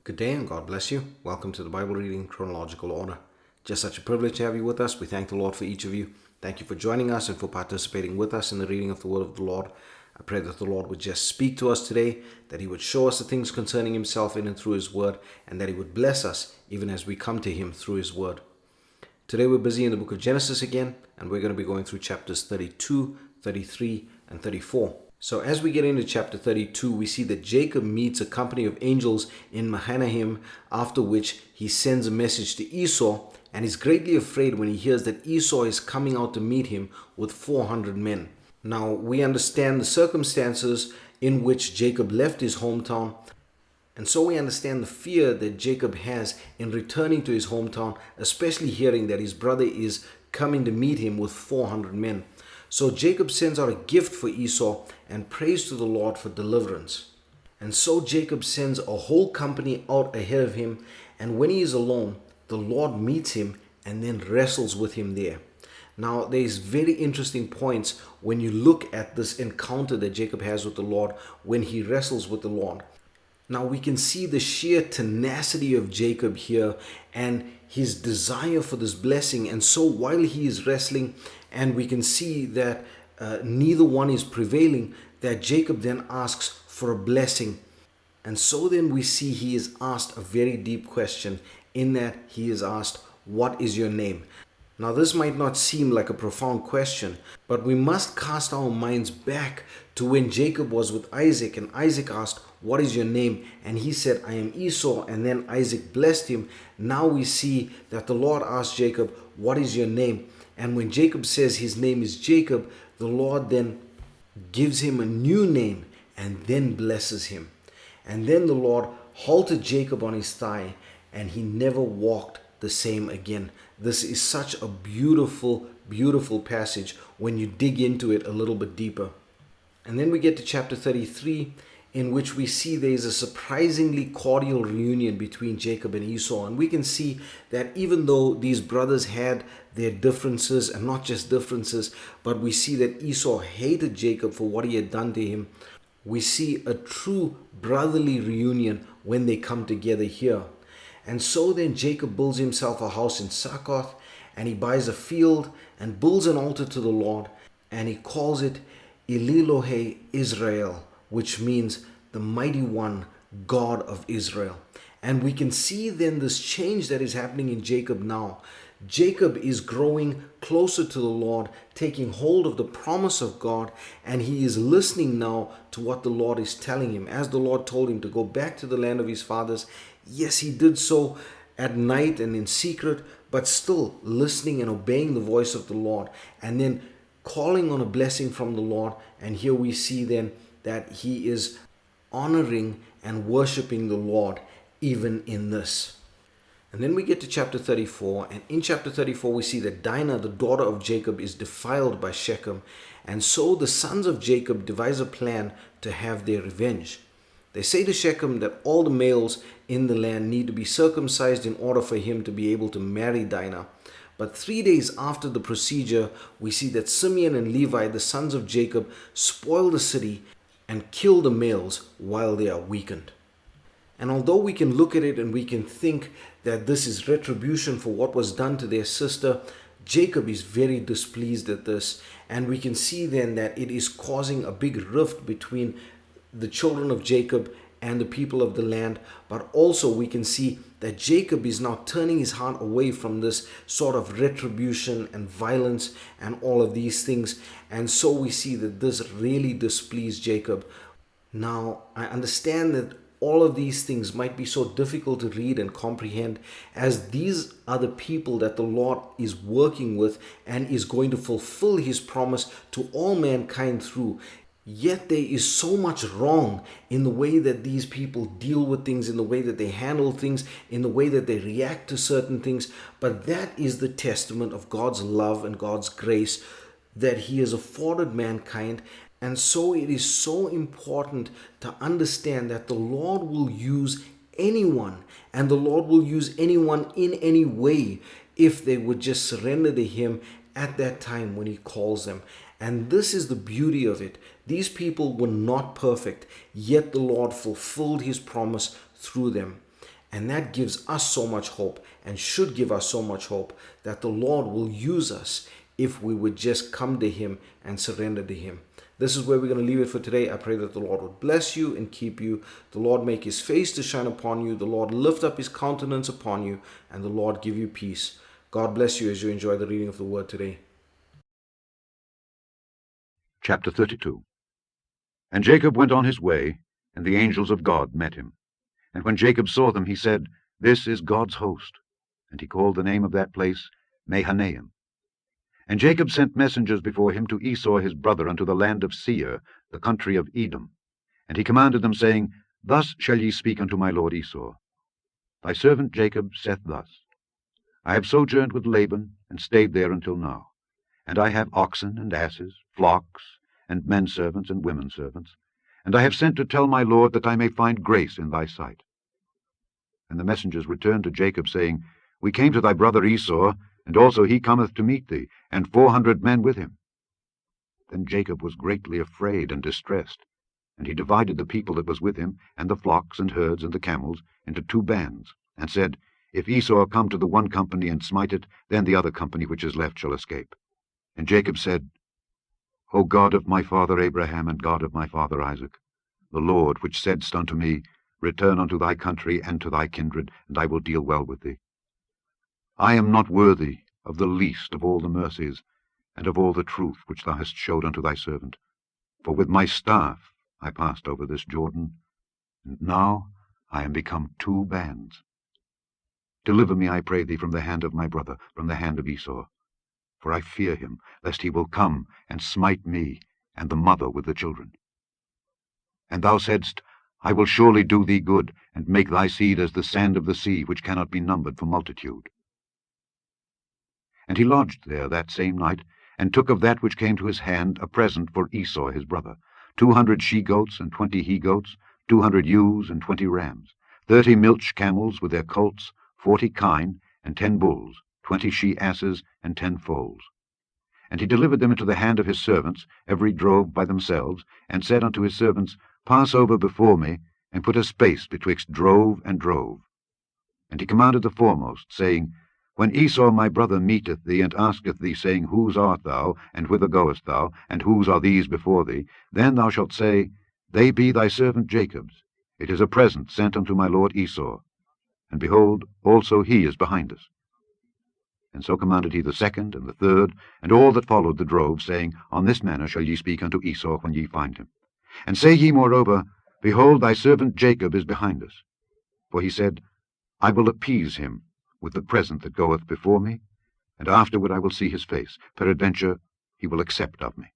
Good day and God bless you. Welcome to the Bible reading chronological order. Just such a privilege to have you with us. We thank the Lord for each of you. Thank you for joining us and for participating with us in the reading of the word of the Lord. I pray that the Lord would just speak to us today, that He would show us the things concerning Himself in and through His word, and that He would bless us even as we come to Him through His word. Today we're busy in the book of Genesis again, and we're going to be going through chapters 32, 33, and 34. So as we get into chapter 32, we see that Jacob meets a company of angels in Mahanaim, after which he sends a message to Esau, and is greatly afraid when he hears that Esau is coming out to meet him with 400 men. Now, we understand the circumstances in which Jacob left his hometown, and so we understand the fear that Jacob has in returning to his hometown, especially hearing that his brother is coming to meet him with 400 men. So Jacob sends out a gift for Esau and prays to the Lord for deliverance. And so Jacob sends a whole company out ahead of him, and when he is alone, the Lord meets him and then wrestles with him there. Now, there's very interesting points when you look at this encounter that Jacob has with the Lord when he wrestles with the Lord. Now, we can see the sheer tenacity of Jacob here and his desire for this blessing. And so while he is wrestling, and we can see that neither one is prevailing, that Jacob then asks for a blessing. And so then we see he is asked a very deep question, in that he is asked, "What is your name?" Now, this might not seem like a profound question, but we must cast our minds back to when Jacob was with Isaac, and Isaac asked, "What is your name?" And he said, "I am Esau," and then Isaac blessed him. Now we see that the Lord asked Jacob, "What is your name?" And when Jacob says his name is Jacob, the Lord then gives him a new name and then blesses him. And then the Lord halted Jacob on his thigh, and he never walked the same again. This is such a beautiful, beautiful passage when you dig into it a little bit deeper. And then we get to chapter 33, in which we see there is a surprisingly cordial reunion between Jacob and Esau. And we can see that even though these brothers had their differences, and not just differences, but we see that Esau hated Jacob for what he had done to him, we see a true brotherly reunion when they come together here. And so then Jacob builds himself a house in Succoth, and he buys a field and builds an altar to the Lord, and he calls it Elilohe Israel, which means the mighty one, God of Israel. And we can see then this change that is happening in Jacob now. Jacob is growing closer to the Lord, taking hold of the promise of God, and he is listening now to what the Lord is telling him. As the Lord told him to go back to the land of his fathers, yes, he did so at night and in secret, but still listening and obeying the voice of the Lord, and then calling on a blessing from the Lord. And here we see then that he is honoring and worshiping the Lord even in this. And then we get to chapter 34, and in chapter 34 we see that Dinah, the daughter of Jacob, is defiled by Shechem, and so the sons of Jacob devise a plan to have their revenge. They say to Shechem that all the males in the land need to be circumcised in order for him to be able to marry Dinah. But 3 days after the procedure, we see that Simeon and Levi, the sons of Jacob, spoil the city and kill the males while they are weakened. And although we can look at it and we can think that this is retribution for what was done to their sister, Jacob is very displeased at this. And we can see then that it is causing a big rift between the children of Jacob and the people of the land. But also we can see that Jacob is now turning his heart away from this sort of retribution and violence and all of these things. And so we see that this really displeased Jacob. Now, I understand that all of these things might be so difficult to read and comprehend, as these are the people that the Lord is working with and is going to fulfill his promise to all mankind through. Yet there is so much wrong in the way that these people deal with things, in the way that they handle things, in the way that they react to certain things. But that is the testament of God's love and God's grace that he has afforded mankind. And so it is so important to understand that the Lord will use anyone, and the Lord will use anyone in any way if they would just surrender to him at that time when he calls them. And this is the beauty of it. These people were not perfect, yet the Lord fulfilled his promise through them. And that gives us so much hope and should give us so much hope that the Lord will use us if we would just come to Him and surrender to Him. This is where we're going to leave it for today. I pray that the Lord would bless you and keep you. The Lord make His face to shine upon you. The Lord lift up His countenance upon you. And the Lord give you peace. God bless you as you enjoy the reading of the Word today. Chapter 32. And Jacob went on his way, and the angels of God met him. And when Jacob saw them, he said, This is God's host. And he called the name of that place Mahanaim. And Jacob sent messengers before him to Esau his brother unto the land of Seir, the country of Edom. And he commanded them, saying, Thus shall ye speak unto my lord Esau. Thy servant Jacob saith thus, I have sojourned with Laban, and stayed there until now. And I have oxen and asses, flocks, and men servants and women servants. And I have sent to tell my lord that I may find grace in thy sight. And the messengers returned to Jacob, saying, We came to thy brother Esau, and also he cometh to meet thee, and 400 men with him. Then Jacob was greatly afraid and distressed, and he divided the people that was with him, and the flocks and herds and the camels, into 2 bands, and said, If Esau come to the one company and smite it, then the other company which is left shall escape. And Jacob said, O God of my father Abraham, and God of my father Isaac, the Lord which saidst unto me, Return unto thy country and to thy kindred, and I will deal well with thee. I am not worthy of the least of all the mercies, and of all the truth which thou hast showed unto thy servant. For with my staff I passed over this Jordan, and now I am become 2 bands. Deliver me, I pray thee, from the hand of my brother, from the hand of Esau. For I fear him, lest he will come and smite me, and the mother with the children. And thou saidst, I will surely do thee good, and make thy seed as the sand of the sea, which cannot be numbered for multitude. And he lodged there that same night, and took of that which came to his hand a present for Esau his brother, 200 she-goats and 20 he-goats, 200 ewes and 20 rams, 30 milch camels with their colts, 40 kine, and 10 bulls, 20 she-asses, and 10 foals. And he delivered them into the hand of his servants, every drove by themselves, and said unto his servants, Pass over before me, and put a space betwixt drove and drove. And he commanded the foremost, saying, When Esau my brother meeteth thee, and asketh thee, saying, Whose art thou, and whither goest thou, and whose are these before thee? Then thou shalt say, They be thy servant Jacob's. It is a present sent unto my lord Esau. And behold, also he is behind us. And so commanded he the second and the third, and all that followed the drove, saying, On this manner shall ye speak unto Esau when ye find him. And say ye moreover, Behold, thy servant Jacob is behind us. For he said, I will appease him with the present that goeth before me, and afterward I will see his face. Peradventure he will accept of me.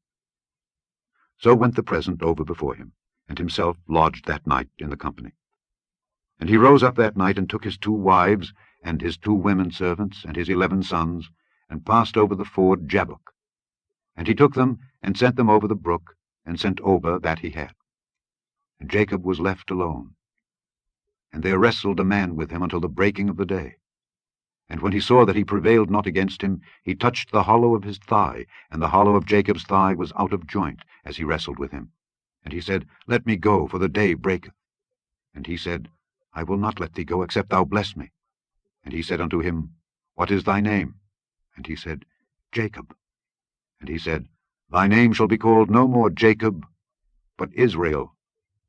So went the present over before him, and himself lodged that night in the company. And he rose up that night, and took his 2 wives, and his 2 women servants, and his 11 sons, and passed over the ford Jabbok. And he took them, and sent them over the brook, and sent over that he had. And Jacob was left alone. And there wrestled a man with him until the breaking of the day. And when he saw that he prevailed not against him, he touched the hollow of his thigh, and the hollow of Jacob's thigh was out of joint, as he wrestled with him. And he said, Let me go, for the day breaketh. And he said, I will not let thee go, except thou bless me. And he said unto him, What is thy name? And he said, Jacob. And he said, Thy name shall be called no more Jacob, but Israel.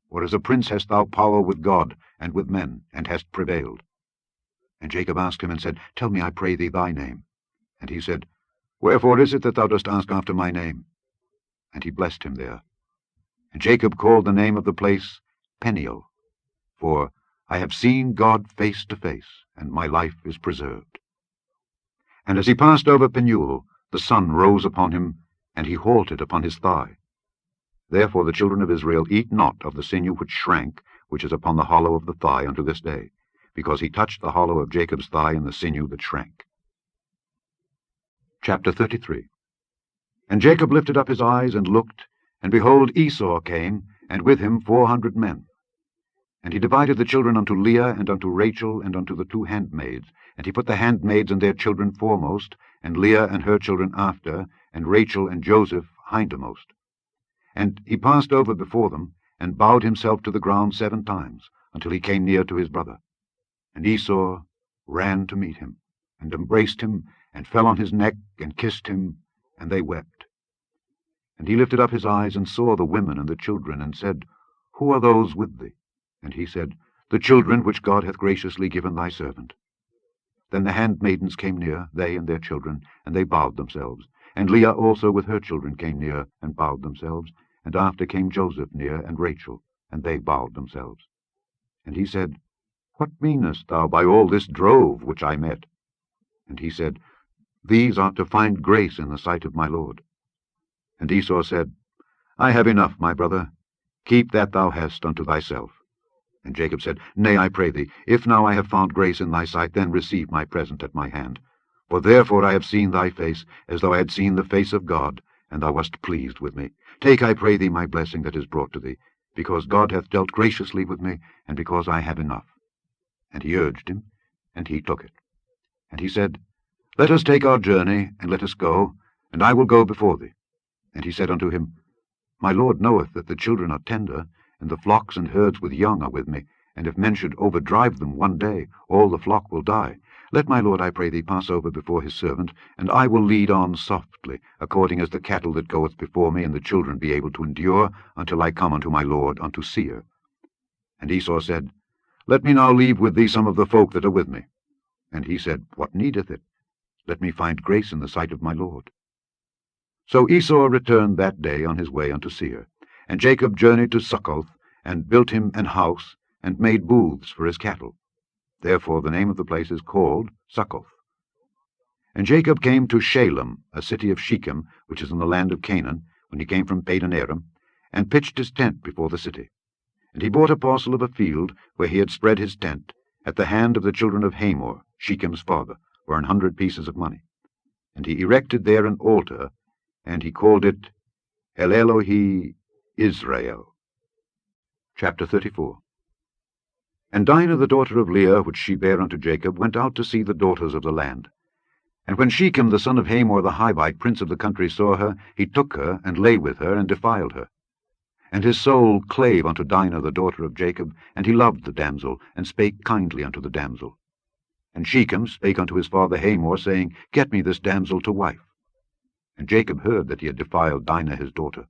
For as a prince hast thou power with God and with men, and hast prevailed. And Jacob asked him, and said, Tell me, I pray thee, thy name. And he said, Wherefore is it that thou dost ask after my name? And he blessed him there. And Jacob called the name of the place Peniel, for I have seen God face to face, and my life is preserved. And as he passed over Penuel, the sun rose upon him, and he halted upon his thigh. Therefore the children of Israel eat not of the sinew which shrank, which is upon the hollow of the thigh unto this day, because he touched the hollow of Jacob's thigh in the sinew that shrank. Chapter 33. And Jacob lifted up his eyes and looked, and behold, Esau came, and with him 400 men. And he divided the children unto Leah, and unto Rachel, and unto the 2 handmaids. And he put the handmaids and their children foremost, and Leah and her children after, and Rachel and Joseph hindermost. And he passed over before them, and bowed himself to the ground 7 times, until he came near to his brother. And Esau ran to meet him, and embraced him, and fell on his neck, and kissed him, and they wept. And he lifted up his eyes, and saw the women and the children, and said, Who are those with thee? And he said, The children which God hath graciously given thy servant. Then the handmaidens came near, they and their children, and they bowed themselves. And Leah also with her children came near, and bowed themselves. And after came Joseph near, and Rachel, and they bowed themselves. And he said, What meanest thou by all this drove which I met? And he said, These are to find grace in the sight of my lord. And Esau said, I have enough, my brother. Keep that thou hast unto thyself. And Jacob said, Nay, I pray thee, if now I have found grace in thy sight, then receive my present at my hand. For therefore I have seen thy face, as though I had seen the face of God, and thou wast pleased with me. Take, I pray thee, my blessing that is brought to thee, because God hath dealt graciously with me, and because I have enough. And he urged him, and he took it. And he said, Let us take our journey, and let us go, and I will go before thee. And he said unto him, My lord knoweth that the children are tender, and the flocks and herds with young are with me, and if men should overdrive them one day, all the flock will die. Let my lord, I pray thee, pass over before his servant, and I will lead on softly, according as the cattle that goeth before me, and the children be able to endure, until I come unto my lord, unto Seir. And Esau said, Let me now leave with thee some of the folk that are with me. And he said, What needeth it? Let me find grace in the sight of my lord. So Esau returned that day on his way unto Seir. And Jacob journeyed to Succoth, and built him an house, and made booths for his cattle. Therefore the name of the place is called Succoth. And Jacob came to Shalem, a city of Shechem, which is in the land of Canaan, when he came from Padan Aram, and pitched his tent before the city. And he bought a parcel of a field, where he had spread his tent, at the hand of the children of Hamor, Shechem's father, for 100 pieces of money. And he erected there an altar, and he called it El Elohe Israel. Chapter 34. And Dinah the daughter of Leah, which she bare unto Jacob, went out to see the daughters of the land. And when Shechem the son of Hamor the Hivite, prince of the country, saw her, he took her, and lay with her, and defiled her. And his soul clave unto Dinah the daughter of Jacob, and he loved the damsel, and spake kindly unto the damsel. And Shechem spake unto his father Hamor, saying, Get me this damsel to wife. And Jacob heard that he had defiled Dinah his daughter.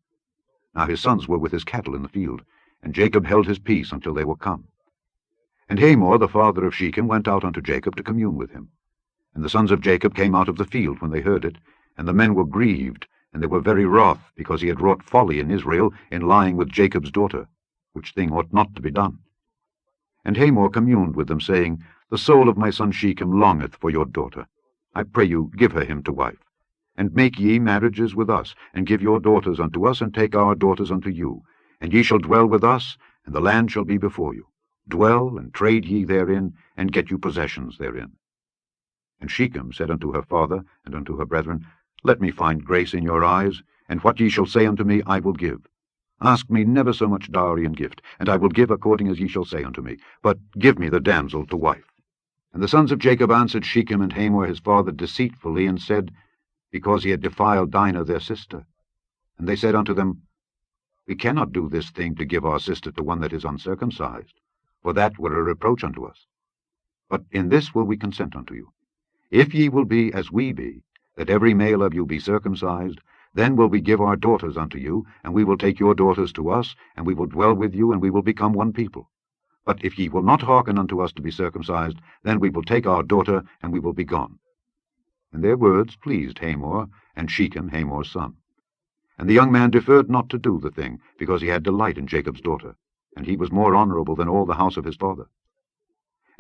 Now his sons were with his cattle in the field, and Jacob held his peace until they were come. And Hamor the father of Shechem went out unto Jacob to commune with him. And the sons of Jacob came out of the field when they heard it, and the men were grieved, and they were very wroth, because he had wrought folly in Israel, in lying with Jacob's daughter, which thing ought not to be done. And Hamor communed with them, saying, The soul of my son Shechem longeth for your daughter. I pray you, give her him to wife. And make ye marriages with us, and give your daughters unto us, and take our daughters unto you. And ye shall dwell with us, and the land shall be before you. Dwell, and trade ye therein, and get you possessions therein. And Shechem said unto her father, and unto her brethren, Let me find grace in your eyes, and what ye shall say unto me I will give. Ask me never so much dowry and gift, and I will give according as ye shall say unto me. But give me the damsel to wife. And the sons of Jacob answered Shechem and Hamor his father deceitfully, and said, Because he had defiled Dinah their sister. And they said unto them, We cannot do this thing to give our sister to one that is uncircumcised, for that were a reproach unto us. But in this will we consent unto you. If ye will be as we be, that every male of you be circumcised, then will we give our daughters unto you, and we will take your daughters to us, and we will dwell with you, and we will become one people. But if ye will not hearken unto us to be circumcised, then we will take our daughter, and we will be gone. And their words pleased Hamor, and Shechem Hamor's son. And the young man deferred not to do the thing, because he had delight in Jacob's daughter, and he was more honorable than all the house of his father.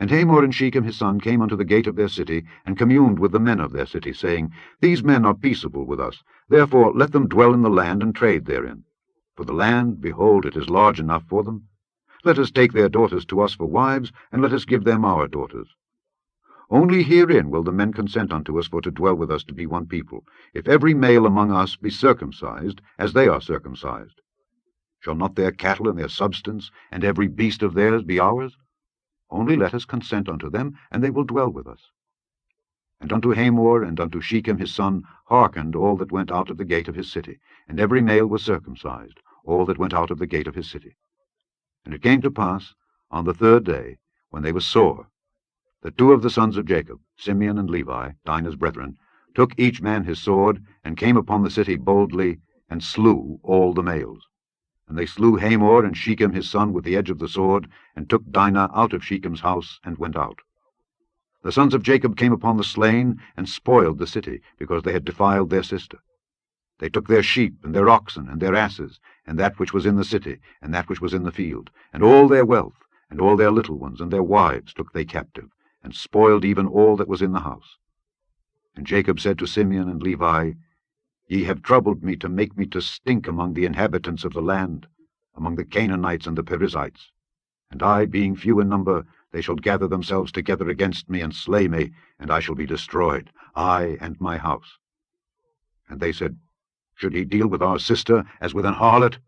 And Hamor and Shechem his son came unto the gate of their city, and communed with the men of their city, saying, These men are peaceable with us, therefore let them dwell in the land, and trade therein. For the land, behold, it is large enough for them. Let us take their daughters to us for wives, and let us give them our daughters. Only herein will the men consent unto us for to dwell with us to be one people, if every male among us be circumcised, as they are circumcised. Shall not their cattle and their substance, and every beast of theirs, be ours? Only let us consent unto them, and they will dwell with us. And unto Hamor and unto Shechem his son hearkened all that went out of the gate of his city, and every male was circumcised, all that went out of the gate of his city. And it came to pass, on the 3rd day, when they were sore, The two of the sons of Jacob, Simeon and Levi, Dinah's brethren, took each man his sword, and came upon the city boldly, and slew all the males. And they slew Hamor and Shechem his son with the edge of the sword, and took Dinah out of Shechem's house, and went out. The sons of Jacob came upon the slain, and spoiled the city, because they had defiled their sister. They took their sheep, and their oxen, and their asses, and that which was in the city, and that which was in the field, and all their wealth, and all their little ones, and their wives took they captive, and spoiled even all that was in the house. And Jacob said to Simeon and Levi, Ye have troubled me to make me to stink among the inhabitants of the land, among the Canaanites and the Perizzites. And I, being few in number, they shall gather themselves together against me, and slay me, and I shall be destroyed, I and my house. And they said, Should he deal with our sister as with an harlot?